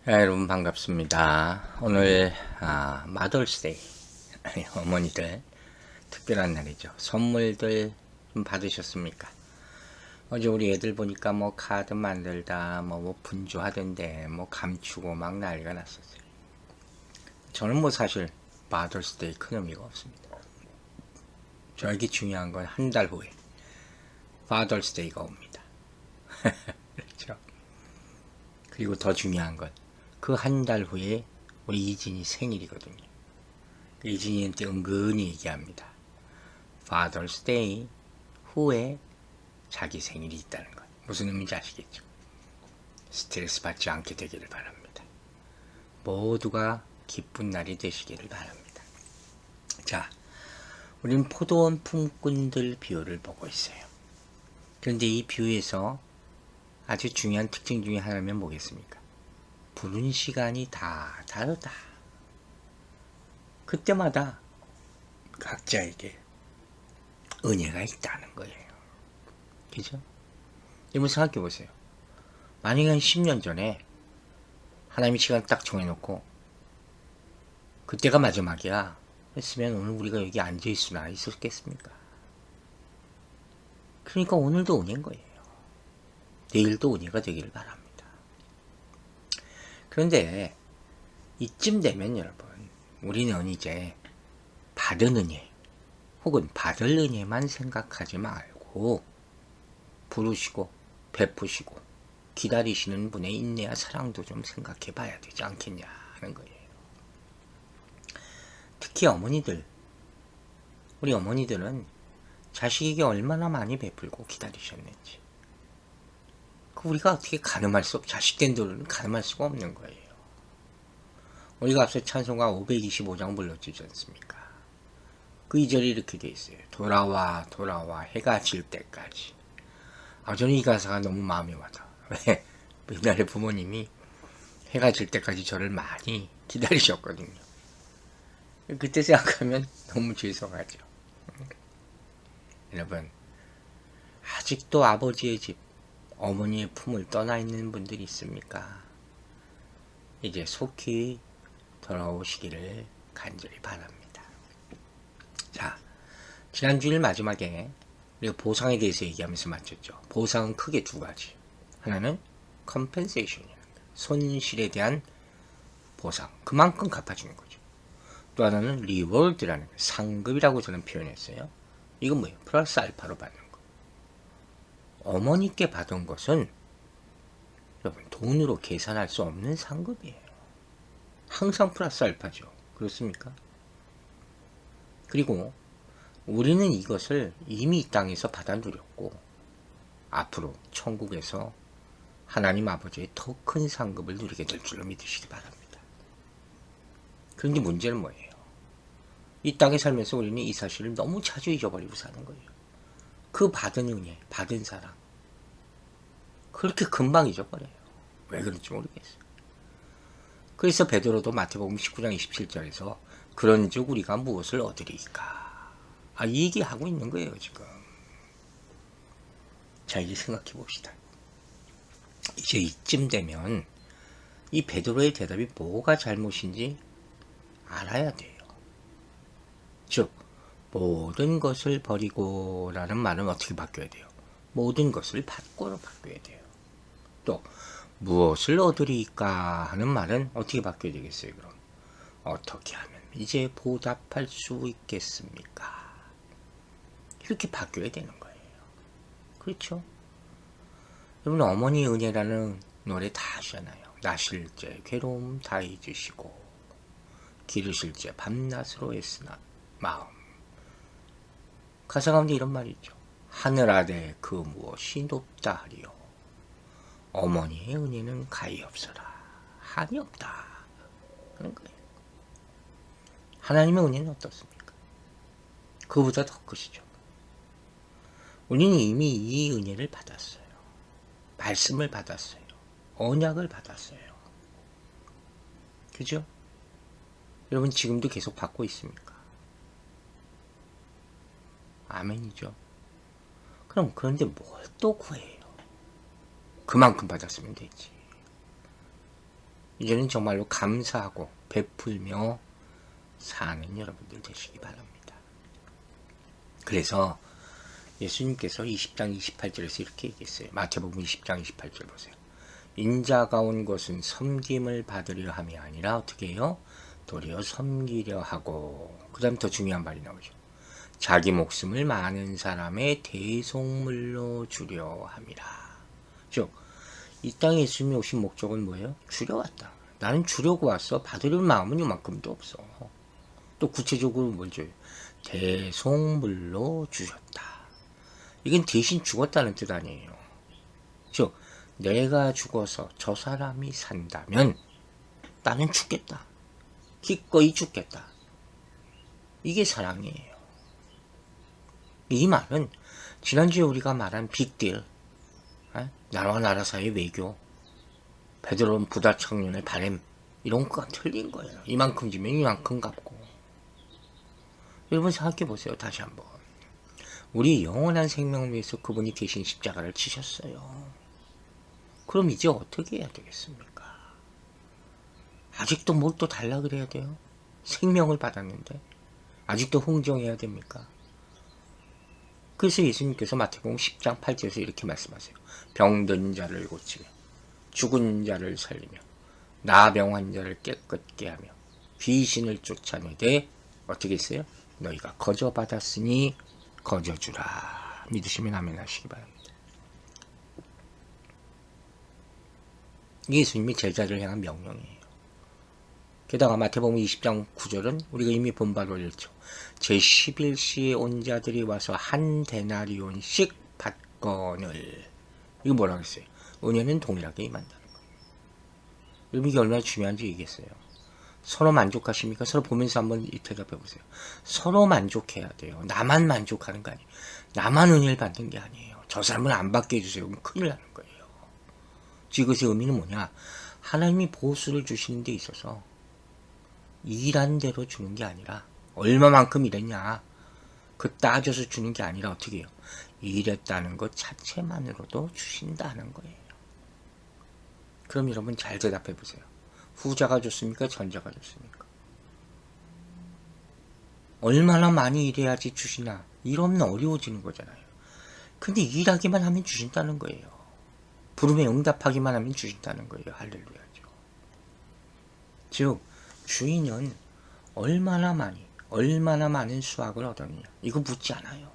여러분 반갑습니다. 오늘 마더스데이 어머니들 특별한 날이죠. 선물들 좀 받으셨습니까? 어제 우리 애들 보니까 뭐 카드 만들다 뭐 분주하던데 뭐 감추고 막 난리가 났었어요. 저는 뭐 사실 마더스데이 큰 의미가 없습니다. 저에게 중요한 건 한 달 후에 파더스데이가 옵니다. 그렇죠. 그리고 더 중요한 건 그 한 달 후에 우리 이진이 생일이거든요. 이진이한테 은근히 얘기합니다. Father's Day 후에 자기 생일이 있다는 것. 무슨 의미인지 아시겠죠? 스트레스 받지 않게 되기를 바랍니다. 모두가 기쁜 날이 되시기를 바랍니다. 자, 우린 포도원 품꾼들 비유를 보고 있어요. 그런데 이 비유에서 아주 중요한 특징 중에 하나면 뭐겠습니까? 부른 시간이 다 다르다. 그때마다 각자에게 은혜가 있다는 거예요. 그죠? 여러분 생각해 보세요. 만약에 한 10년 전에 하나님이 시간 딱 정해놓고 그때가 마지막이야 했으면 오늘 우리가 여기 앉아 있으나 있었겠습니까? 그러니까 오늘도 은혜인 거예요. 내일도 은혜가 되기를 바랍니다. 그런데 이쯤 되면 여러분 우리는 이제 받은 은혜 혹은 받을 은혜만 생각하지 말고 부르시고 베푸시고 기다리시는 분의 인내와 사랑도 좀 생각해 봐야 되지 않겠냐는 거예요. 특히 어머니들, 우리 어머니들은 자식에게 얼마나 많이 베풀고 기다리셨는지 우리가 어떻게 가늠할 수 자식된 들은 가늠할 수가 없는 거예요. 우리가 앞서 찬송가 525장 불렀지 않습니까? 그 2절이 이렇게 돼 있어요. 돌아와 돌아와 해가 질 때까지. 저는 이 가사가 너무 마음에 와서 왜? 옛날에 부모님이 해가 질 때까지 저를 많이 기다리셨거든요. 그때 생각하면 너무 죄송하죠. 여러분 아직도 아버지의 집 어머니의 품을 떠나 있는 분들이 있습니까? 이제 속히 돌아오시기를 간절히 바랍니다. 자, 지난 주일 마지막에 우리가 보상에 대해서 얘기하면서 마쳤죠. 보상은 크게 두 가지. 하나는 compensation이라는 거예요. 손실에 대한 보상. 그만큼 갚아주는 거죠. 또 하나는 reward라는 거예요. 상급이라고 저는 표현했어요. 이건 뭐예요? 플러스 알파로 받는 거. 어머니께 받은 것은 여러분 돈으로 계산할 수 없는 상급이에요. 항상 플러스 알파죠. 그렇습니까? 그리고 우리는 이것을 이미 이 땅에서 받아 누렸고 앞으로 천국에서 하나님 아버지의 더 큰 상급을 누리게 될 줄로 믿으시기 바랍니다. 그런데 문제는 뭐예요? 이 땅에 살면서 우리는 이 사실을 너무 자주 잊어버리고 사는 거예요. 그 받은 은혜, 받은 사랑 그렇게 금방 잊어버려요. 왜 그런지 모르겠어요. 그래서 베드로도 마태복음 19장 27절에서 그런즉 우리가 무엇을 얻으리까? 이 얘기하고 있는 거예요 지금. 자 이제 생각해 봅시다. 이제 이쯤 되면 이 베드로의 대답이 뭐가 잘못인지 알아야 돼요. 즉 모든 것을 버리고 라는 말은 어떻게 바뀌어야 돼요? 모든 것을 받고로 바뀌어야 돼요. 또 무엇을 얻으리까 하는 말은 어떻게 바뀌어야 되겠어요? 그럼 어떻게 하면 이제 보답할 수 있겠습니까? 이렇게 바뀌어야 되는 거예요. 그렇죠? 여러분 어머니 은혜라는 노래 다 아시잖아요. 나실 때 괴로움 다 잊으시고 기르실 때 밤낮으로 애쓰나 마음. 가사 가운데 이런 말이 있죠. 하늘 아래 그 무엇이 높다 하리요. 어머니의 은혜는 가히 없어라. 한이 없다. 하는 거예요. 하나님의 은혜는 어떻습니까? 그보다 더 크시죠. 우리는 이미 이 은혜를 받았어요. 말씀을 받았어요. 언약을 받았어요. 그죠? 여러분 지금도 계속 받고 있습니까? 아멘이죠. 그럼 그런데 뭘 또 구해요? 그만큼 받았으면 되지. 이제는 정말로 감사하고 베풀며 사는 여러분들 되시기 바랍니다. 그래서 예수님께서 20장 28절에서 이렇게 얘기했어요. 마태복음 20장 28절 보세요. 인자가 온 것은 섬김을 받으려 함이 아니라 어떻게 해요? 도리어 섬기려 하고, 그 다음 더 중요한 말이 나오죠. 자기 목숨을 많은 사람의 대속물로 주려 함이라. 즉, 이 땅에 예수님이 오신 목적은 뭐예요? 주려 왔다. 나는 주려고 왔어. 받으려는 마음은 이만큼도 없어. 또 구체적으로 뭘 줘요? 대속물로 주셨다. 이건 대신 죽었다는 뜻 아니에요. 즉, 내가 죽어서 저 사람이 산다면 나는 죽겠다. 기꺼이 죽겠다. 이게 사랑이에요. 이 말은 지난주에 우리가 말한 빅딜, 나라와 나라 사이의 외교, 베드로는 부다 청년의 바램, 이런 거가 틀린 거예요. 이만큼 주면 이만큼 갚고. 여러분 생각해 보세요. 다시 한번. 우리 영원한 생명을 위해서 그분이 대신 십자가를 치셨어요. 그럼 이제 어떻게 해야 되겠습니까? 아직도 뭘 또 달라 그래야 돼요? 생명을 받았는데 아직도 흥정해야 됩니까? 그래서 예수님께서 마태복음 10장 8절에서 이렇게 말씀하세요. 병든 자를 고치며 죽은 자를 살리며 나병 환자를 깨끗게 하며 귀신을 쫓아내되 어떻게 했어요? 너희가 거저 받았으니 거저 주라. 믿으시면 아멘 하시기 바랍니다. 이게 예수님이 제자를 향한 명령이에요. 게다가 마태복음 20장 9절은 우리가 이미 본 바로 읽죠. 제11시에 온 자들이 와서 한 데나리온씩 받거늘. 이거 뭐라고 했어요? 은혜는 동일하게 임한다는 거예요. 여러분 이게 얼마나 중요한지 얘기했어요. 서로 만족하십니까? 서로 보면서 한번 대답해 보세요. 서로 만족해야 돼요. 나만 만족하는 거 아니에요. 나만 은혜를 받는 게 아니에요. 저 사람을 안 받게 해주세요. 그럼 큰일 나는 거예요. 이것의 의미는 뭐냐? 하나님이 보수를 주시는 데 있어서 일한 대로 주는 게 아니라 얼마만큼 일했냐 그 따져서 주는 게 아니라 어떻게 해요? 일했다는 것 자체만으로도 주신다는 거예요. 그럼 여러분 잘 대답해 보세요. 후자가 좋습니까? 전자가 좋습니까? 얼마나 많이 일해야지 주시나? 이러면 어려워지는 거잖아요. 근데 일하기만 하면 주신다는 거예요. 부름에 응답하기만 하면 주신다는 거예요. 할렐루야죠. 즉 주인은 얼마나 많은 수확을 얻었느냐 이거 묻지 않아요.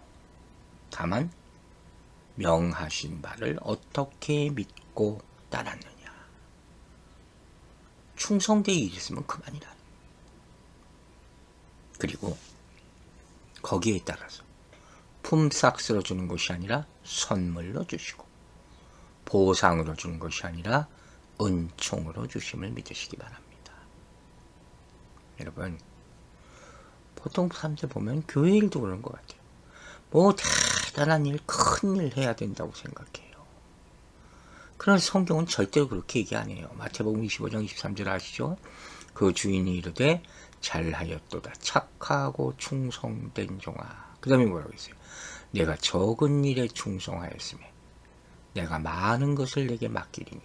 다만 명하신 바를 어떻게 믿고 따랐느냐. 충성되이 일했으면 그만이라. 그리고 거기에 따라서 품삯으로 주는 것이 아니라 선물로 주시고 보상으로 주는 것이 아니라 은총으로 주심을 믿으시기 바랍니다. 여러분 보통 사람들 보면 교회 일도 그런 것 같아요. 뭐 대단한 일, 큰 일 해야 된다고 생각해요. 그러나 성경은 절대로 그렇게 얘기 안 해요. 마태복음 25장 23절 아시죠? 그 주인이 이르되 잘하였도다 착하고 충성된 종아. 그 다음에 뭐라고 했어요? 내가 적은 일에 충성하였으며 내가 많은 것을 내게 맡기리니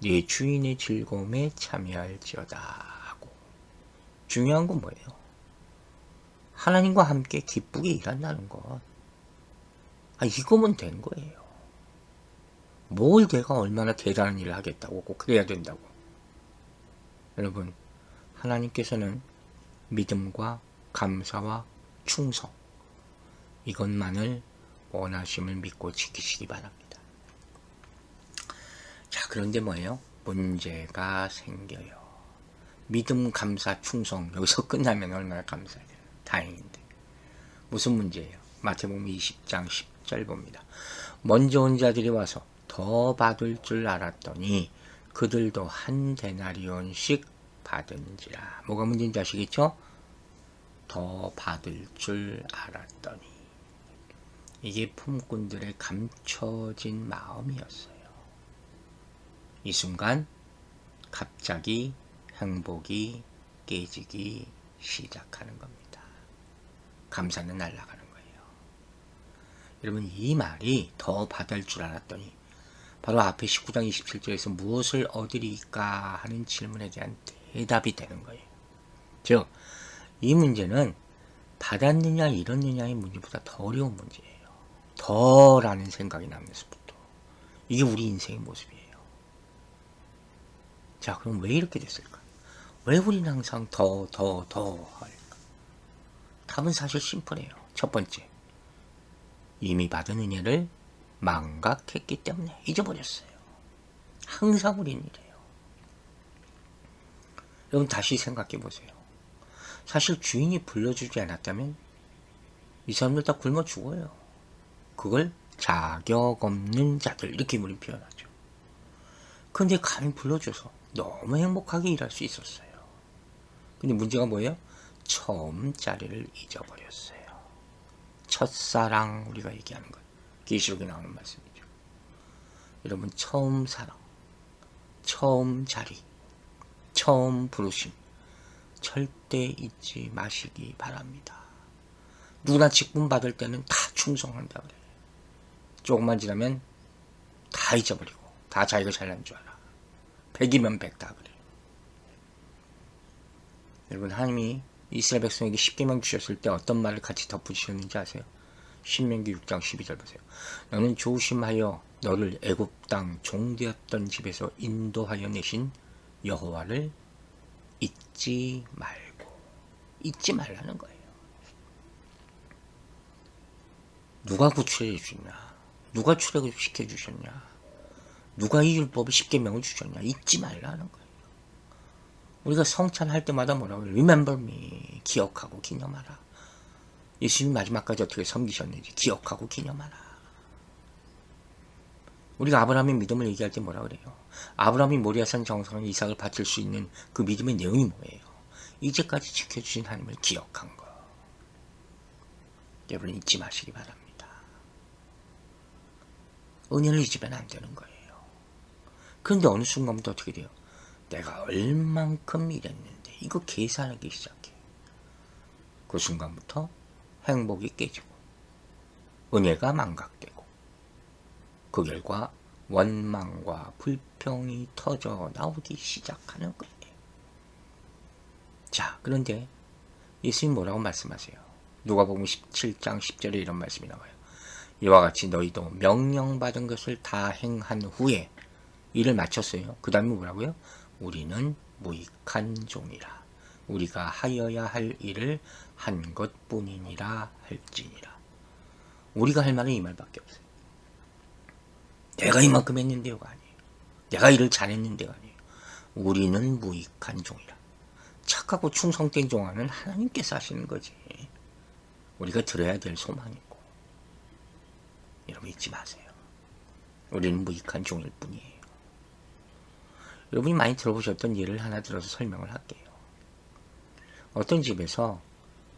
네 주인의 즐거움에 참여할지어다 하고. 중요한 건 뭐예요? 하나님과 함께 기쁘게 일한다는 것. 이거면 된 거예요. 뭘 내가 얼마나 대단한 일을 하겠다고 꼭 그래야 된다고. 여러분 하나님께서는 믿음과 감사와 충성 이것만을 원하심을 믿고 지키시기 바랍니다. 자, 그런데 뭐예요? 문제가 생겨요. 믿음, 감사, 충성 여기서 끝나면 얼마나 감사해요. 다행인데 무슨 문제예요? 마태복음 20장 10절 봅니다. 먼저 온 자들이 와서 더 받을 줄 알았더니 그들도 한 데나리온씩 받은지라. 뭐가 문제인지 아시겠죠? 더 받을 줄 알았더니. 이게 품꾼들의 감춰진 마음이었어요. 이 순간 갑자기 행복이 깨지기 시작하는 겁니다. 감사는 날아가는 거예요. 여러분 이 말이 더 받을 줄 알았더니 바로 앞에 19장 27절에서 무엇을 얻으리까 하는 질문에 대한 대답이 되는 거예요. 즉, 이 문제는 받았느냐 잃었느냐의 문제보다 더 어려운 문제예요. 더라는 생각이 나면서부터 이게 우리 인생의 모습이에요. 자, 그럼 왜 이렇게 됐을까? 왜 우리는 항상 더 할까? 답은 사실 심플해요. 첫 번째, 이미 받은 은혜를 망각했기 때문에 잊어버렸어요. 항상 우린 이래요. 여러분 다시 생각해 보세요. 사실 주인이 불러주지 않았다면 이 사람들 다 굶어 죽어요. 그걸 자격 없는 자들 이렇게 우리 표현하죠. 근데 감히 불러줘서 너무 행복하게 일할 수 있었어요. 근데 문제가 뭐예요? 처음 자리를 잊어버렸어요. 첫사랑 우리가 얘기하는 것. 계시록에 나오는 말씀이죠. 여러분 처음 사랑, 처음 자리, 처음 부르심 절대 잊지 마시기 바랍니다. 누구나 직분 받을 때는 다 충성한다 그래요. 조금만 지나면 다 잊어버리고 다 자기가 잘난 줄 알아. 100이면 100 다 그래요. 여러분 하나님이 이스라엘 백성에게 10계명 주셨을 때 어떤 말을 같이 덧붙이셨는지 아세요? 신명기 6장 12절 보세요. 너는 조심하여 너를 애굽 땅 종되었던 집에서 인도하여 내신 여호와를 잊지 말고. 잊지 말라는 거예요. 누가 구출해 주셨냐? 누가 출애굽시켜 주셨냐? 누가 이 율법을 10계명을 주셨냐? 잊지 말라는 거예요. 우리가 성찬할 때마다 뭐라고 해요? Remember me. 기억하고 기념하라. 예수님이 마지막까지 어떻게 섬기셨는지 기억하고 기념하라. 우리가 아브라함의 믿음을 얘기할 때 뭐라 그래요? 아브라함이 모리아산 정상에 이삭을 바칠 수 있는 그 믿음의 내용이 뭐예요? 이제까지 지켜주신 하나님을 기억한 거. 여러분 잊지 마시기 바랍니다. 은혜를 잊으면 안 되는 거예요. 그런데 어느 순간부터 어떻게 돼요? 내가 얼만큼 일했는데 이거 계산하기 시작해. 그 순간부터 행복이 깨지고 은혜가 망각되고 그 결과 원망과 불평이 터져 나오기 시작하는 거예요. 자, 그런데 예수님 뭐라고 말씀하세요? 누가복음 17장 10절에 이런 말씀이 나와요. 이와 같이 너희도 명령받은 것을 다 행한 후에 일을 마쳤어요. 그 다음에 뭐라고요? 우리는 무익한 종이라. 우리가 하여야 할 일을 한 것뿐이니라 할지니라. 우리가 할 말은 이 말밖에 없어요. 내가 이만큼 했는데요가 아니에요. 내가 일을 잘했는데가 아니에요. 우리는 무익한 종이라. 착하고 충성된 종아는 하나님께서 하시는 거지. 우리가 들어야 될 소망이고. 여러분 잊지 마세요. 우리는 무익한 종일 뿐이에요. 여러분이 많이 들어보셨던 예를 하나 들어서 설명을 할게요. 어떤 집에서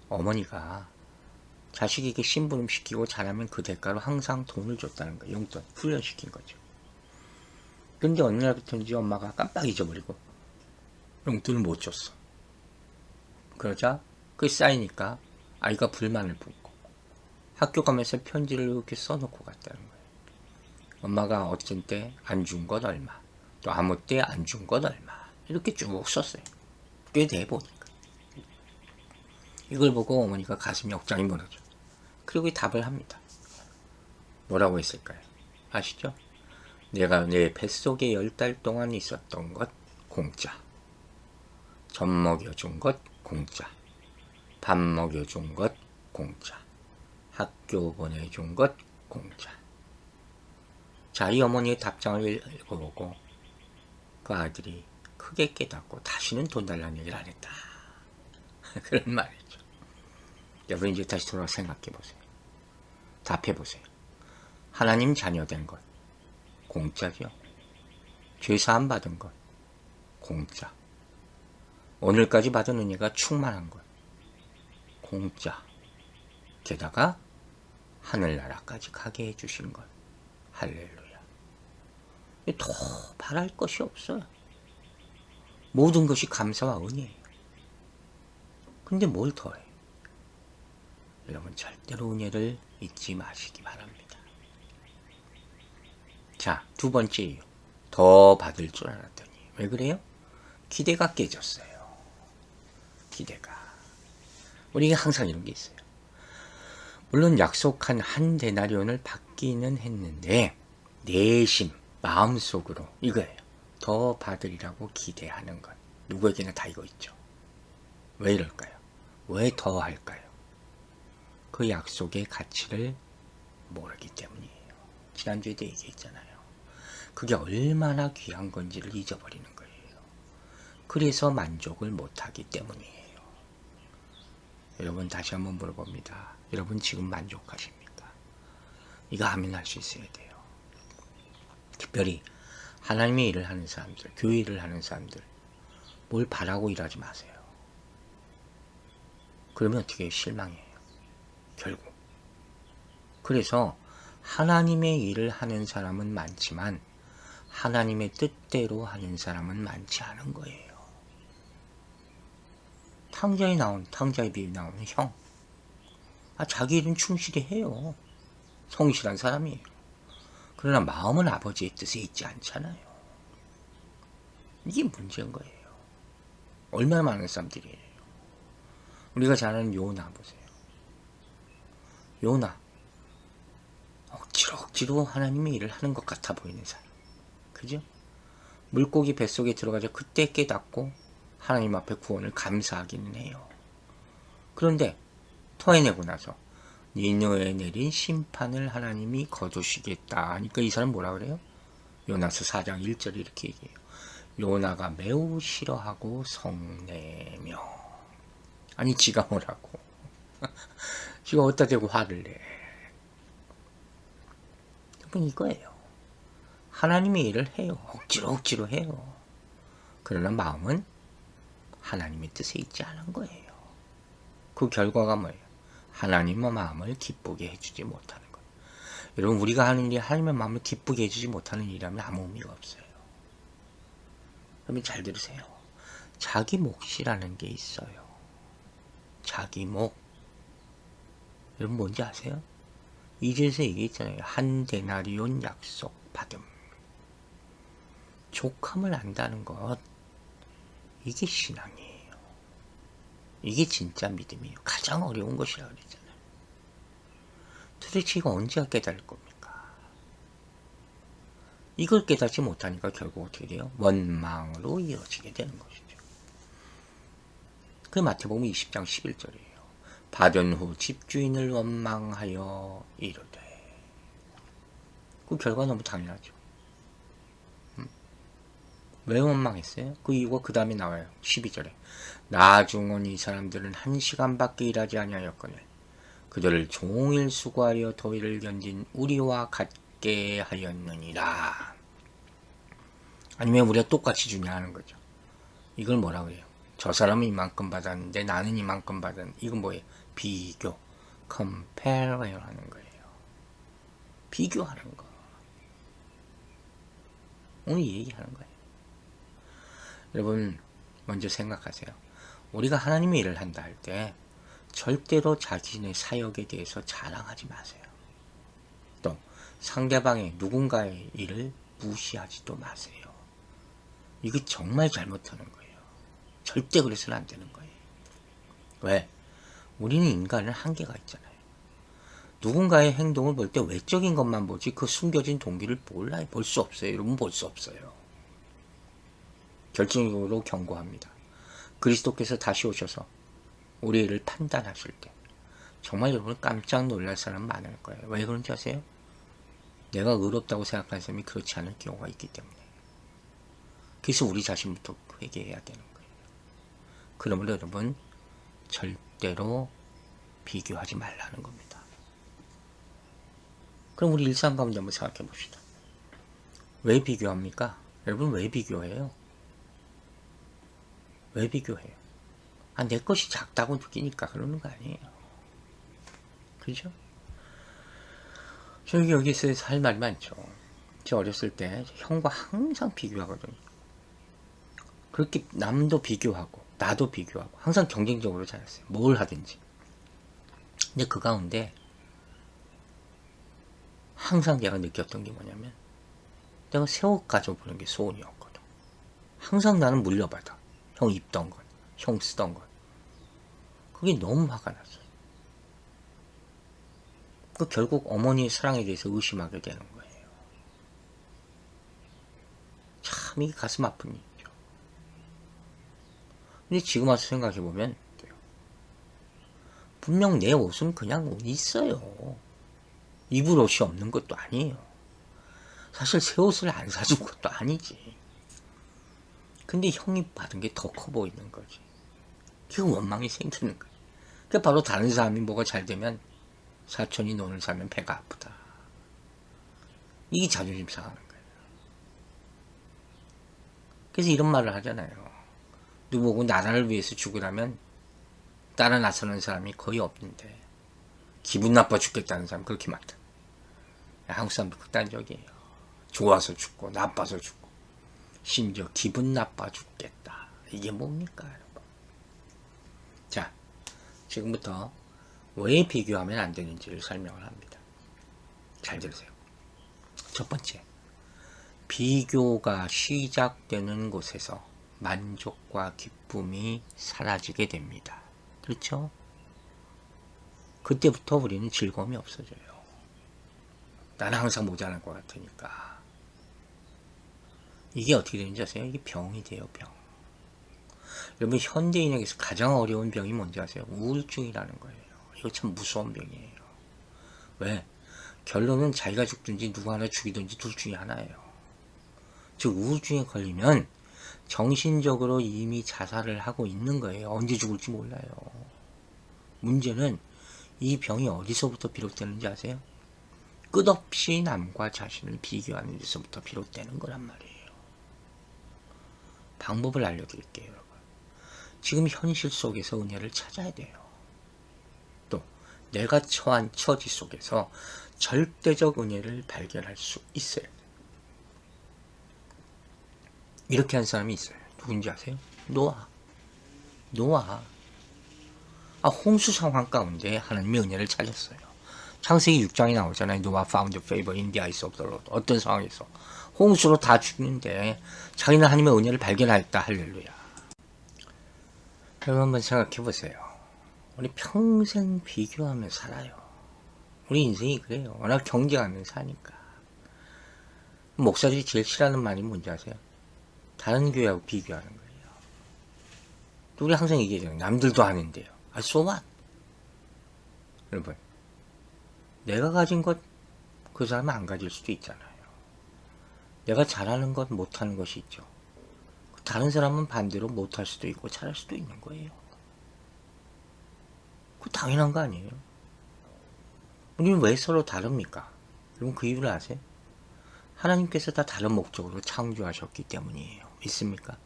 어머니가 자식에게 심부름 시키고 잘하면 그 대가로 항상 돈을 줬다는 거예요. 용돈 훈련시킨 거죠. 근데 어느 날부터인지 엄마가 깜빡 잊어버리고 용돈을 못 줬어. 그러자 그게 쌓이니까 아이가 불만을 품고 학교 가면서 편지를 이렇게 써놓고 갔다는 거예요. 엄마가 어쩐 때 안 준 것 얼마, 또 아무 때 안 준 것 얼마 이렇게 쭉 썼어요. 꽤 돼 보니까. 이걸 보고 어머니가 가슴이 억장이 무너져. 그리고 답을 합니다. 뭐라고 했을까요? 아시죠? 내가 내 뱃속에 10달 동안 있었던 것 공짜. 젖 먹여준 것 공짜. 밥 먹여준 것 공짜. 학교 보내준 것 공짜. 자, 이 어머니의 답장을 읽어보고 그 아들이 크게 깨닫고 다시는 돈 달라는 얘기를 안 했다. 그런 말이죠. 여러분 이제 다시 돌아와 생각해보세요. 답해보세요. 하나님 자녀된 것 공짜죠. 죄사함 받은 것 공짜. 오늘까지 받은 은혜가 충만한 것 공짜. 게다가 하늘나라까지 가게 해주신 것 할렐루야. 더 바랄 것이 없어요. 모든 것이 감사와 은혜예요. 근데 뭘 더해? 여러분 절대로 은혜를 잊지 마시기 바랍니다. 자, 두 번째 이유. 더 받을 줄 알았더니. 왜 그래요? 기대가 깨졌어요. 기대가. 우리가 항상 이런 게 있어요. 물론 약속한 한 데나리온을 받기는 했는데 내심 마음속으로 이거예요. 더 받으리라고 기대하는 것. 누구에게나 다 이거 있죠. 왜 이럴까요? 왜 더 할까요? 그 약속의 가치를 모르기 때문이에요. 지난주에도 얘기했잖아요. 그게 얼마나 귀한 건지를 잊어버리는 거예요. 그래서 만족을 못하기 때문이에요. 여러분 다시 한번 물어봅니다. 여러분 지금 만족하십니까? 이거 하면 할 수 있어야 돼요. 특별히 하나님의 일을 하는 사람들, 교회 일을 하는 사람들, 뭘 바라고 일하지 마세요. 그러면 어떻게 해요? 실망해요. 결국. 그래서 하나님의 일을 하는 사람은 많지만 하나님의 뜻대로 하는 사람은 많지 않은 거예요. 탕자에 비유 나오는 형. 자기 일은 충실히 해요. 성실한 사람이에요. 그러나 마음은 아버지의 뜻에 있지 않잖아요. 이게 문제인 거예요. 얼마나 많은 사람들이에요. 우리가 잘 아는 요나 보세요. 요나. 억지로 하나님의 일을 하는 것 같아 보이는 사람. 그죠? 물고기 뱃속에 들어가자 그때 깨닫고 하나님 앞에 구원을 감사하기는 해요. 그런데 토해내고 나서 니느웨에 내린 심판을 하나님이 거두시겠다 하니까 이 사람 뭐라 그래요? 요나서 4장 1절 이렇게 얘기해요. 요나가 매우 싫어하고 성내며. 아니 지가 뭐라고. 지가 어디다 대고 화를 내. 여러분 이거예요. 하나님의 일을 해요. 억지로 해요. 그러나 마음은 하나님의 뜻에 있지 않은 거예요. 그 결과가 뭐예요? 하나님의 마음을 기쁘게 해주지 못하는 거예요. 여러분 우리가 하는 일이 하나님의 마음을 기쁘게 해주지 못하는 일이라면 아무 의미가 없어요. 여러분 잘 들으세요. 자기 몫이라는 게 있어요. 자기 몫. 여러분 뭔지 아세요? 2절에서 얘기했잖아요. 한 데나리온 약속 받음. 족함을 안다는 것. 이게 신앙이에요. 이게 진짜 믿음이에요. 가장 어려운 것이라 그랬잖아요. 도대체 이거 언제 깨달을 겁니까? 이걸 깨닫지 못하니까 결국 어떻게 돼요? 원망으로 이어지게 되는 것이죠. 그 마태복음 20장 11절이에요. 받은 후 집주인을 원망하여 이르되. 그 결과 너무 당연하죠. 왜 원망했어요? 그 이유가 그 다음에 나와요. 12절에 나중은 이 사람들은 1시간밖에 일하지 아니하였거늘 그들을 종일 수고하여 더위를 견딘 우리와 같게 하였느니라. 아니 왜 우리가 똑같이 주냐 하는 거죠. 이걸 뭐라 그래요? 저 사람은 이만큼 받았는데 나는 이만큼 받았는데. 이건 뭐예요? 비교, compare 하는 거예요. 비교하는 거. 오늘 이 얘기하는 거예요. 여러분 먼저 생각하세요. 우리가 하나님의 일을 한다 할 때 절대로 자신의 사역에 대해서 자랑하지 마세요. 또 상대방의 누군가의 일을 무시하지도 마세요. 이게 정말 잘못하는 거예요. 절대 그래서는 안 되는 거예요. 왜? 우리는 인간은 한계가 있잖아요. 누군가의 행동을 볼 때 외적인 것만 보지 그 숨겨진 동기를 몰라요. 볼 수 없어요. 여러분 볼 수 없어요. 결정적으로 경고합니다. 그리스도께서 다시 오셔서 우리 일을 판단하실 때 정말 여러분 깜짝 놀랄 사람 많을 거예요. 왜 그런지 아세요? 내가 의롭다고 생각하는 사람이 그렇지 않을 경우가 있기 때문에. 그래서 우리 자신부터 회개해야 되는 거예요. 그러므로 여러분 절대로 비교하지 말라는 겁니다. 그럼 우리 일상 가운데 한번 생각해 봅시다. 왜 비교합니까? 여러분 왜 비교해요? 왜 비교해요? 내 것이 작다고 느끼니까 그러는 거 아니에요. 그죠? 저기 여기서 할 말이 많죠. 저 어렸을 때 형과 항상 비교하거든요. 그렇게 남도 비교하고 나도 비교하고 항상 경쟁적으로 자랐어요. 뭘 하든지. 근데 그 가운데 항상 내가 느꼈던 게 뭐냐면 내가 새 옷 가져보는 게 소원이었거든. 항상 나는 물려받아. 형 입던 것, 형 쓰던 것. 그게 너무 화가 났어. 그 결국 어머니의 사랑에 대해서 의심하게 되는 거예요. 참 이게 가슴 아픈 일이죠. 근데 지금 와서 생각해보면 분명 내 옷은 그냥 옷이 있어요. 입을 옷이 없는 것도 아니에요. 사실 새 옷을 안 사준 것도 아니지. 근데 형이 받은 게 더 커 보이는 거지. 그 원망이 생기는 거예요. 그 바로 다른 사람이 뭐가 잘 되면 사촌이 돈을 사면 배가 아프다. 이게 자존심 상하는 거예요. 그래서 이런 말을 하잖아요. 누구보고 나라를 위해서 죽으라면 따라 나서는 사람이 거의 없는데 기분 나빠 죽겠다는 사람 그렇게 많다. 한국 사람들 극단적이에요. 좋아서 죽고 나빠서 죽고 심지어 기분 나빠 죽겠다. 이게 뭡니까 여러분? 자, 지금부터 왜 비교하면 안 되는지를 설명을 합니다. 잘 들으세요. 첫 번째, 비교가 시작되는 곳에서 만족과 기쁨이 사라지게 됩니다. 그렇죠? 그때부터 우리는 즐거움이 없어져요. 나는 항상 모자랄 것 같으니까. 이게 어떻게 되는지 아세요? 이게 병이 돼요, 병. 여러분, 현대인에게서 가장 어려운 병이 뭔지 아세요? 우울증이라는 거예요. 이거 참 무서운 병이에요. 왜? 결론은 자기가 죽든지 누구 하나 죽이든지 둘 중에 하나예요. 즉 우울증에 걸리면 정신적으로 이미 자살을 하고 있는 거예요. 언제 죽을지 몰라요. 문제는 이 병이 어디서부터 비롯되는지 아세요? 끝없이 남과 자신을 비교하는 데서부터 비롯되는 거란 말이에요. 방법을 알려드릴게요, 여러분. 지금 현실 속에서 은혜를 찾아야 돼요. 또 내가 처한 처지 속에서 절대적 은혜를 발견할 수 있어요. 이렇게 한 사람이 있어요. 누군지 아세요? 노아. 홍수 상황 가운데 하나님의 은혜를 찾았어요. 창세기 6장에 나오잖아요. 노아 found favor in the eyes of the Lord. 어떤 상황에서 홍수로 다 죽는데 자기는 하나님의 은혜를 발견하였다. 할렐루야. 여러분 한번 생각해 보세요. 우리 평생 비교하며 살아요. 우리 인생이 그래요. 워낙 경쟁하며 사니까. 목사들이 제일 싫어하는 말이 뭔지 아세요? 다른 교회하고 비교하는 거예요. 우리 항상 얘기하잖아요. 남들도 하는데요. so what? 여러분, 내가 가진 것 그 사람은 안 가질 수도 있잖아요. 내가 잘하는 것 못하는 것이 있죠. 다른 사람은 반대로 못할 수도 있고 잘할 수도 있는 거예요. 그거 당연한 거 아니에요? 우리는 왜 서로 다릅니까? 여러분 그 이유를 아세요? 하나님께서 다 다른 목적으로 창조하셨기 때문이에요. 믿습니까?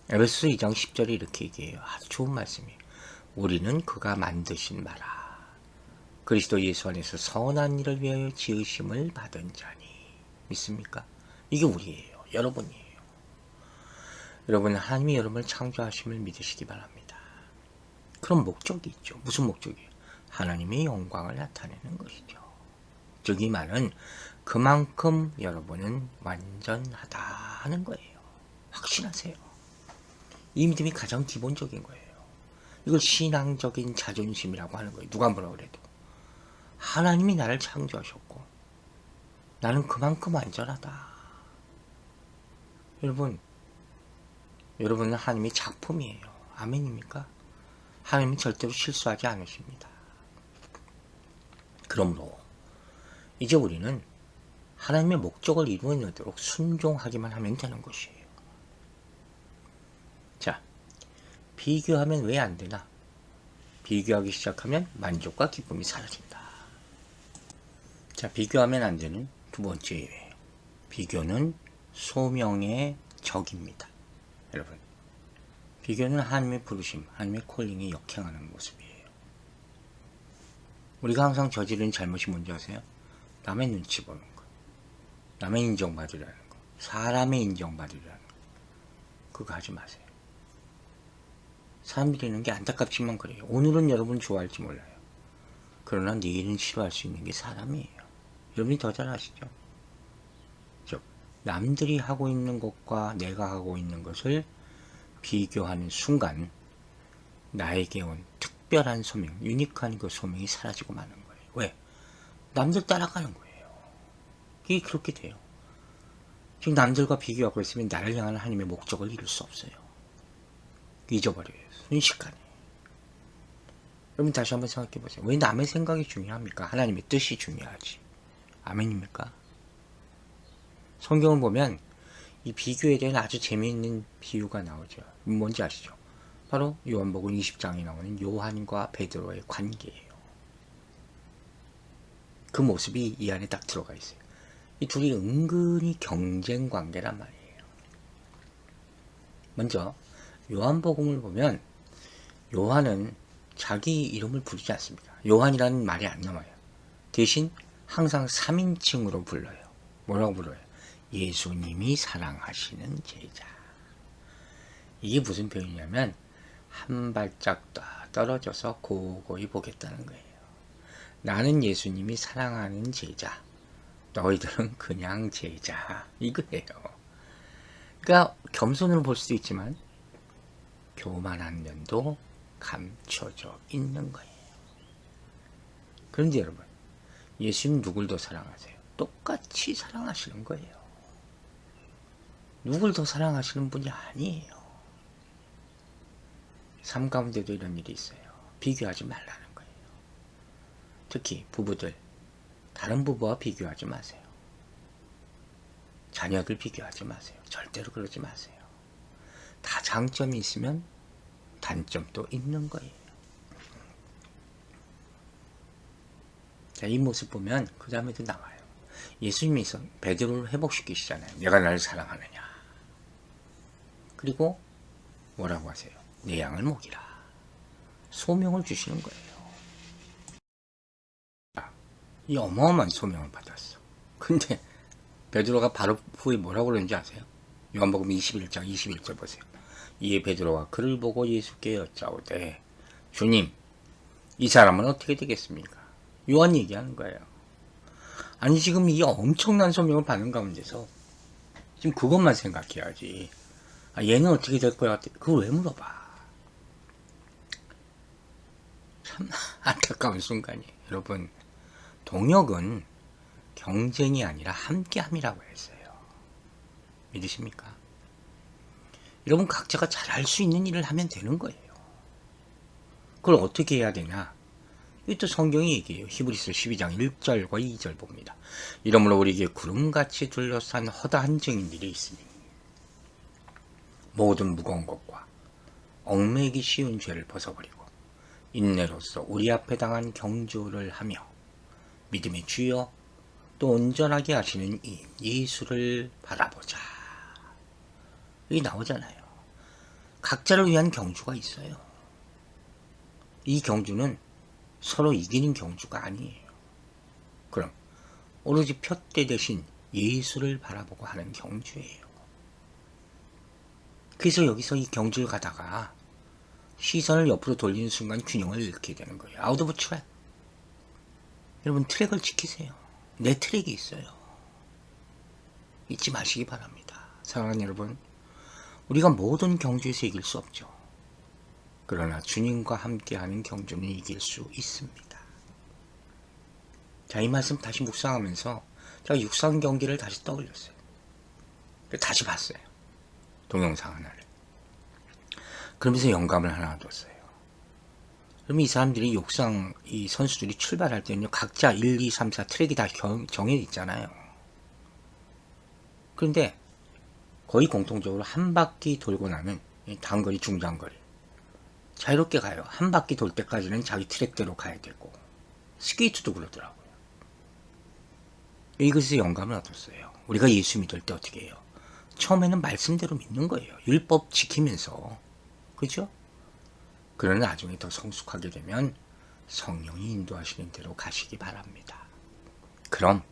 에베소서 2장 10절에 이렇게 얘기해요. 아주 좋은 말씀이에요. 우리는 그가 만드신 바라. 그리스도 예수 안에서 선한 일을 위하여 지으심을 받은 자니. 믿습니까? 이게 우리예요. 여러분이에요. 여러분 하나님이 여러분을 창조하심을 믿으시기 바랍니다. 그런 목적이 있죠. 무슨 목적이에요? 하나님의 영광을 나타내는 것이죠. 즉 이 말은 그만큼 여러분은 완전하다는 거예요. 확신하세요. 이 믿음이 가장 기본적인 거예요. 이걸 신앙적인 자존심이라고 하는 거예요. 누가 뭐라 그래도. 하나님이 나를 창조하셨고 나는 그만큼 완전하다. 여러분은 하나님의 작품이에요. 아멘입니까? 하나님은 절대로 실수하지 않으십니다. 그러므로 이제 우리는 하나님의 목적을 이루어내도록 순종하기만 하면 되는 것이에요. 자, 비교하면 왜 안 되나? 비교하기 시작하면 만족과 기쁨이 사라진다. 자, 비교하면 안 되는 두 번째 예외예요. 비교는 소명의 적입니다. 여러분, 비교는 하나님의 부르심, 하나님의 콜링에 역행하는 모습이에요. 우리가 항상 저지른 잘못이 뭔지 아세요? 남의 눈치 보는 거, 남의 인정받으려는 거, 사람의 인정받으려는 거. 그거 하지 마세요. 사람들이 있는 게 안타깝지만 그래요. 오늘은 여러분 좋아할지 몰라요. 그러나 내일은 싫어할 수 있는 게 사람이에요. 여러분이 더 잘 아시죠? 남들이 하고 있는 것과 내가 하고 있는 것을 비교하는 순간 나에게 온 특별한 소명, 유니크한 그 소명이 사라지고 마는 거예요. 왜? 남들 따라가는 거예요. 이게 그렇게 돼요. 지금 남들과 비교하고 있으면 나를 향한 하나님의 목적을 이룰 수 없어요. 잊어버려요. 순식간에. 여러분 다시 한번 생각해 보세요. 왜 남의 생각이 중요합니까? 하나님의 뜻이 중요하지. 아멘입니까? 성경을 보면 이 비교에 대한 아주 재미있는 비유가 나오죠. 뭔지 아시죠? 바로 요한복음 20장에 나오는 요한과 베드로의 관계예요. 그 모습이 이 안에 딱 들어가 있어요. 이 둘이 은근히 경쟁 관계란 말이에요. 먼저 요한복음을 보면 요한은 자기 이름을 부르지 않습니다. 요한이라는 말이 안 나와요. 대신 항상 3인칭으로 불러요. 뭐라고 불러요? 예수님이 사랑하시는 제자. 이게 무슨 표현이냐면 한 발짝 떨어져서 고고히 보겠다는 거예요. 나는 예수님이 사랑하는 제자, 너희들은 그냥 제자, 이거예요. 그러니까 겸손으로 볼 수도 있지만 교만한 면도 감춰져 있는 거예요. 그런데 여러분, 예수님 누굴 더 사랑하세요? 똑같이 사랑하시는 거예요. 누굴 더 사랑하시는 분이 아니에요. 삶 가운데도 이런 일이 있어요. 비교하지 말라는 거예요. 특히 부부들, 다른 부부와 비교하지 마세요. 자녀들 비교하지 마세요. 절대로 그러지 마세요. 다 장점이 있으면 단점도 있는 거예요. 자, 이 모습 보면 그 다음에도 나와요. 예수님이 베드로를 회복시키시잖아요. 내가 나를 사랑하느냐. 그리고 뭐라고 하세요? 내 양을 먹이라. 소명을 주시는 거예요. 이 어마어마한 소명을 받았어. 근데 베드로가 바로 후에 뭐라고 그러는지 아세요? 요한복음 21장 21절 보세요. 이에 베드로가 그를 보고 예수께 여짜오되 주님, 이 사람은 어떻게 되겠습니까? 요한 얘기하는 거예요. 아니 지금 이 엄청난 소명을 받는 가운데서 지금 그것만 생각해야지. 얘는 어떻게 될 거야? 그걸 왜 물어봐? 참 안타까운 순간이에요. 여러분, 동역은 경쟁이 아니라 함께함이라고 했어요. 믿으십니까? 여러분 각자가 잘할 수 있는 일을 하면 되는 거예요. 그걸 어떻게 해야 되냐? 이것도 성경이 얘기해요. 히브리서 12장 1절과 2절 봅니다. 이러므로 우리에게 구름같이 둘러싼 허다한 증인들이 있으니 모든 무거운 것과 얽매이기 쉬운 죄를 벗어버리고 인내로서 우리 앞에 당한 경주를 하며 믿음의 주여 또 온전하게 하시는 이 예수를 바라보자. 여기 나오잖아요. 각자를 위한 경주가 있어요. 이 경주는 서로 이기는 경주가 아니에요. 그럼 오로지 푯대 대신 예수를 바라보고 하는 경주예요. 그래서 여기서 이 경주를 가다가 시선을 옆으로 돌리는 순간 균형을 잃게 되는 거예요. 아웃 오브 트랙. 여러분 트랙을 지키세요. 내 트랙이 있어요. 잊지 마시기 바랍니다. 사랑하는 여러분, 우리가 모든 경주에서 이길 수 없죠. 그러나 주님과 함께하는 경주는 이길 수 있습니다. 자, 이 말씀 다시 묵상하면서 제가 육상 경기를 다시 떠올렸어요. 다시 봤어요. 동영상 하나를. 그러면서 영감을 하나 얻었어요. 그러면 이 사람들이 육상, 이 선수들이 출발할 때는요, 각자 1, 2, 3, 4 트랙이 다 정해 있잖아요. 그런데 거의 공통적으로 한 바퀴 돌고 나면 단거리, 중장거리 자유롭게 가요. 한 바퀴 돌 때까지는 자기 트랙대로 가야 되고, 스케이트도 그러더라고요. 이것에서 영감을 얻었어요. 우리가 예수 믿을 때 어떻게 해요? 처음에는 말씀대로 믿는 거예요. 율법 지키면서. 그죠? 그러나 나중에 더 성숙하게 되면 성령이 인도하시는 대로 가시기 바랍니다. 그럼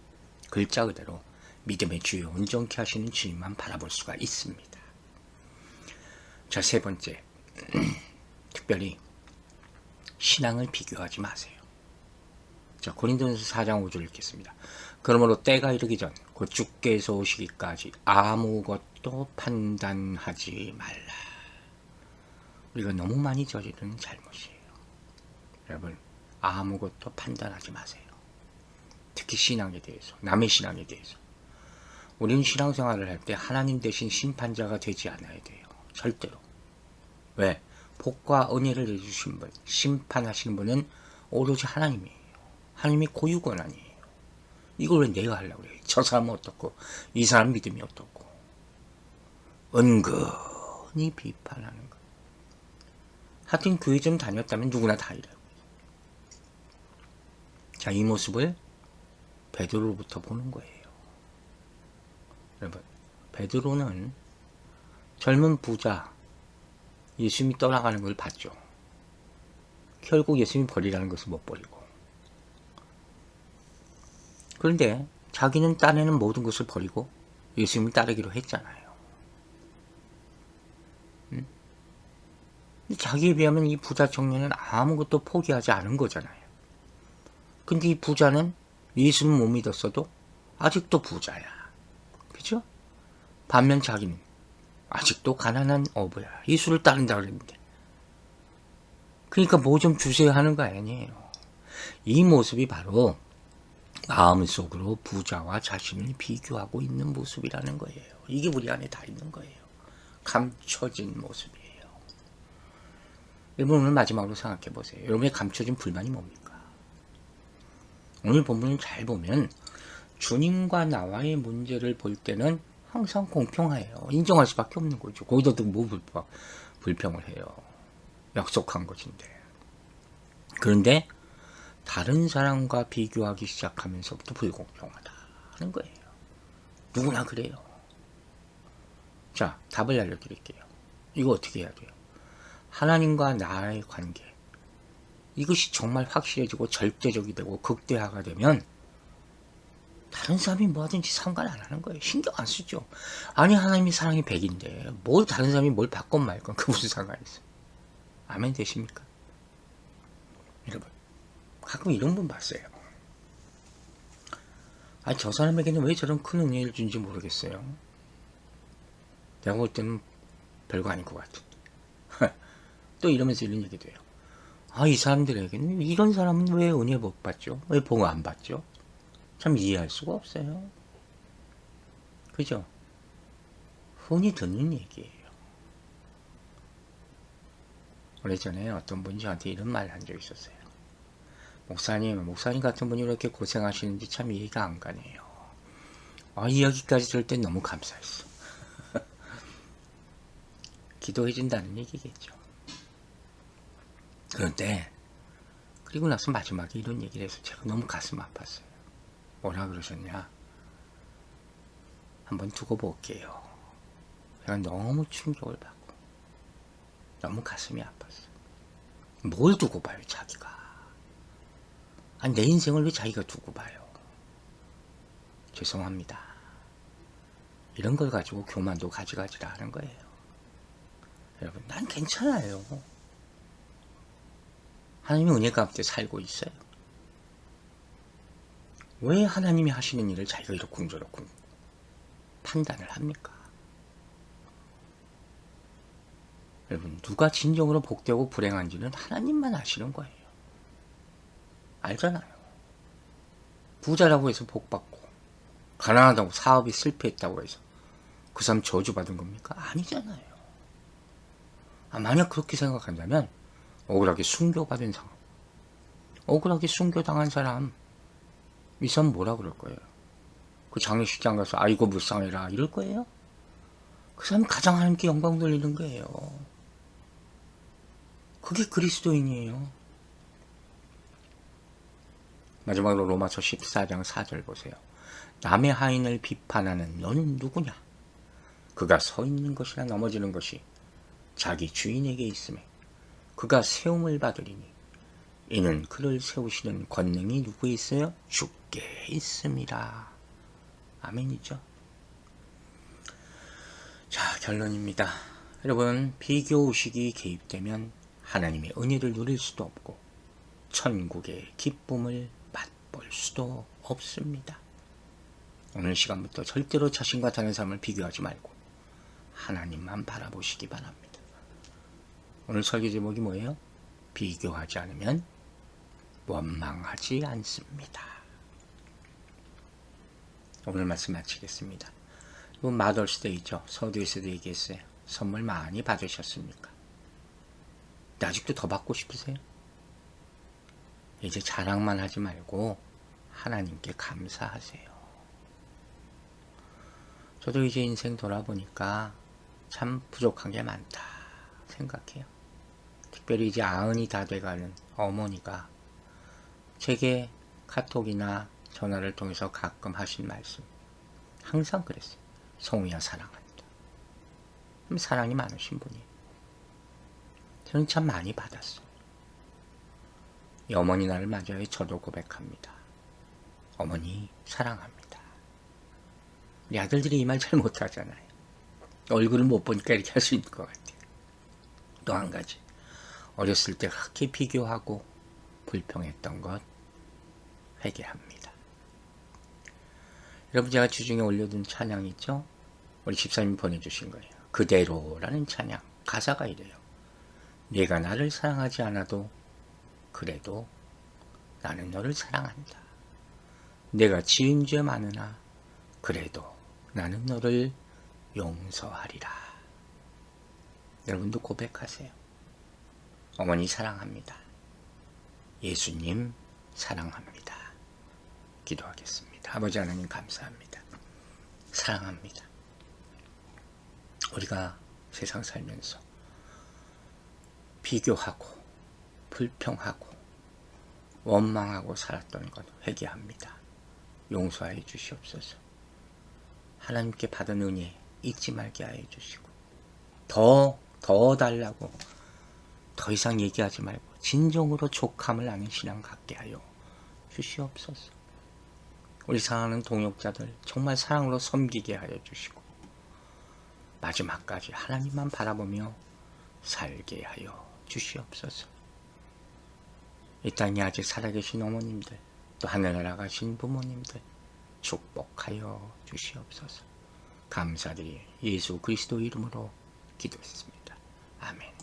글자 그대로 믿음의 주요 온전케 하시는 주님만 바라볼 수가 있습니다. 자, 세 번째. 특별히 신앙을 비교하지 마세요. 자, 고린도전서 4장 5절 읽겠습니다. 그러므로 때가 이르기 전 곧 주께서 오시기까지 아무것도 판단하지 말라. 우리가 너무 많이 저지르는 잘못이에요. 여러분, 아무것도 판단하지 마세요. 특히 신앙에 대해서, 남의 신앙에 대해서. 우리는 신앙생활을 할 때 하나님 대신 심판자가 되지 않아야 돼요. 절대로. 왜? 복과 은혜를 내주신 분, 심판하시는 분은 오로지 하나님이에요. 하나님이 고유권한이에요. 이걸 왜 내가 하려고 그래? 저 사람은 어떻고, 이 사람 믿음이 어떻고. 은근히 비판하는 거. 하여튼 교회 좀 다녔다면 누구나 다 이래요. 자, 이 모습을 베드로로부터 보는 거예요. 여러분, 베드로는 젊은 부자 예수님이 떠나가는 걸 봤죠. 결국 예수님이 버리라는 것을 못 버리고. 그런데 자기는 따내는 모든 것을 버리고 예수님을 따르기로 했잖아요. 자기에 비하면 이 부자 청년은 아무것도 포기하지 않은 거잖아요. 근데 이 부자는 예수는 못 믿었어도 아직도 부자야. 그죠? 반면 자기는 아직도 가난한 어부야. 예수를 따른다 그랬는데. 그러니까 뭐 좀 주세요 하는 거 아니에요. 이 모습이 바로 마음속으로 부자와 자신을 비교하고 있는 모습이라는 거예요. 이게 우리 안에 다 있는 거예요. 감춰진 모습이에요. 여러분, 오늘 마지막으로 생각해 보세요. 여러분의 감춰진 불만이 뭡니까? 오늘 본문을 잘 보면 주님과 나와의 문제를 볼 때는 항상 공평해요. 인정할 수밖에 없는 거죠. 거기다 뭐 불평을 해요. 약속한 것인데. 그런데 다른 사람과 비교하기 시작하면서부터 불공평하다 하는 거예요. 누구나 그래요. 자, 답을 알려드릴게요. 이거 어떻게 해야 돼요? 하나님과 나의 관계, 이것이 정말 확실해지고 절대적이 되고 극대화가 되면 다른 사람이 뭐하든지 상관 안 하는 거예요. 신경 안 쓰죠. 아니, 하나님이 사랑이 100인데 뭘 다른 사람이 뭘 바꿨 말건 그 무슨 상관이 있어요. 아멘 되십니까? 여러분, 가끔 이런 분 봤어요. 아니, 저 사람에게는 왜 저런 큰 은혜를 준지 모르겠어요. 내가 볼 때는 별거 아닌 것 같은데. 또 이러면서 이런 얘기도 해요. 아, 이 사람들에게는 이런 사람은 왜 은혜 못 받죠? 왜 복 안 받죠? 참 이해할 수가 없어요. 그죠? 흔히 듣는 얘기예요. 오래전에 어떤 분이 저한테 이런 말을 한 적이 있었어요. 목사님 같은 분이 이렇게 고생하시는지 참 이해가 안 가네요. 아, 이야기까지 들을 땐 너무 감사했어. 기도해준다는 얘기겠죠. 그런데 그리고 나서 마지막에 이런 얘기를 해서 제가 너무 가슴 아팠어요. 뭐라 그러셨냐? 한번 두고 볼게요. 제가 너무 충격을 받고 너무 가슴이 아팠어요. 뭘 두고 봐요, 자기가? 아니, 내 인생을 왜 자기가 두고 봐요? 죄송합니다. 이런 걸 가지고 교만도 가져가지라 하는 거예요. 여러분, 난 괜찮아요. 하나님의 은혜 가운데 살고 있어요. 왜 하나님이 하시는 일을 자기가 이렇군 저렇군 판단을 합니까? 여러분, 누가 진정으로 복되고 불행한지는 하나님만 아시는 거예요. 알잖아요. 부자라고 해서 복받고 가난하다고 사업이 실패했다고 해서 그 사람 저주받은 겁니까? 아니잖아요. 만약 그렇게 생각한다면 억울하게 순교받은 사람, 억울하게 순교당한 사람, 이 사람 뭐라 그럴 거예요? 그 장례식장 가서 아이고 불쌍해라 이럴 거예요? 그 사람 가장 하나님께 영광 돌리는 거예요. 그게 그리스도인이에요. 마지막으로 로마서 14장 4절 보세요. 남의 하인을 비판하는 너는 누구냐? 그가 서 있는 것이나 넘어지는 것이 자기 주인에게 있음에 그가 세움을 받으리니 이는 그를 세우시는 권능이 누구에 있어요? 주께 있습니다. 아멘이죠. 자, 결론입니다. 여러분, 비교의식이 개입되면 하나님의 은혜를 누릴 수도 없고 천국의 기쁨을 맛볼 수도 없습니다. 오늘 시간부터 절대로 자신과 다른 사람을 비교하지 말고 하나님만 바라보시기 바랍니다. 오늘 설교 제목이 뭐예요? 비교하지 않으면 원망하지 않습니다. 오늘 말씀 마치겠습니다. 이번 마더스데이죠. 서두에서도 얘기했어요. 선물 많이 받으셨습니까? 근데 아직도 더 받고 싶으세요? 이제 자랑만 하지 말고 하나님께 감사하세요. 저도 이제 인생 돌아보니까 참 부족한 게 많다 생각해요. 특별히 이제 90이 다 돼가는 어머니가 제게 카톡이나 전화를 통해서 가끔 하신 말씀, 항상 그랬어요. 성우야 사랑한다. 사랑이 많으신 분이에요. 저는 참 많이 받았어요. 이 어머니 날을 맞아요. 저도 고백합니다. 어머니 사랑합니다. 우리 아들들이 이 말 잘 못하잖아요. 얼굴을 못 보니까 이렇게 할 수 있는 것 같아요. 또 한 가지, 어렸을 때 그렇게 비교하고 불평했던 것 회개합니다. 여러분, 제가 주중에 올려둔 찬양 있죠? 우리 집사님이 보내주신 거예요. 그대로라는 찬양. 가사가 이래요. 내가 나를 사랑하지 않아도 그래도 나는 너를 사랑한다. 내가 지은 죄 많으나 그래도 나는 너를 용서하리라. 여러분도 고백하세요. 어머니 사랑합니다. 예수님 사랑합니다. 기도하겠습니다. 아버지 하나님 감사합니다. 사랑합니다. 우리가 세상 살면서 비교하고 불평하고 원망하고 살았던 것 회개합니다. 용서하여 주시옵소서. 하나님께 받은 은혜 잊지 말게 하여 주시고 더 달라고 더 이상 얘기하지 말고 진정으로 족함을 아는 신앙 갖게 하여 주시옵소서. 우리 사랑하는 동역자들 정말 사랑으로 섬기게 하여 주시고 마지막까지 하나님만 바라보며 살게 하여 주시옵소서. 이 땅에 아직 살아계신 어머님들, 또 하늘나라 가신 부모님들 축복하여 주시옵소서. 감사드리 예수 그리스도 이름으로 기도했습니다. 아멘.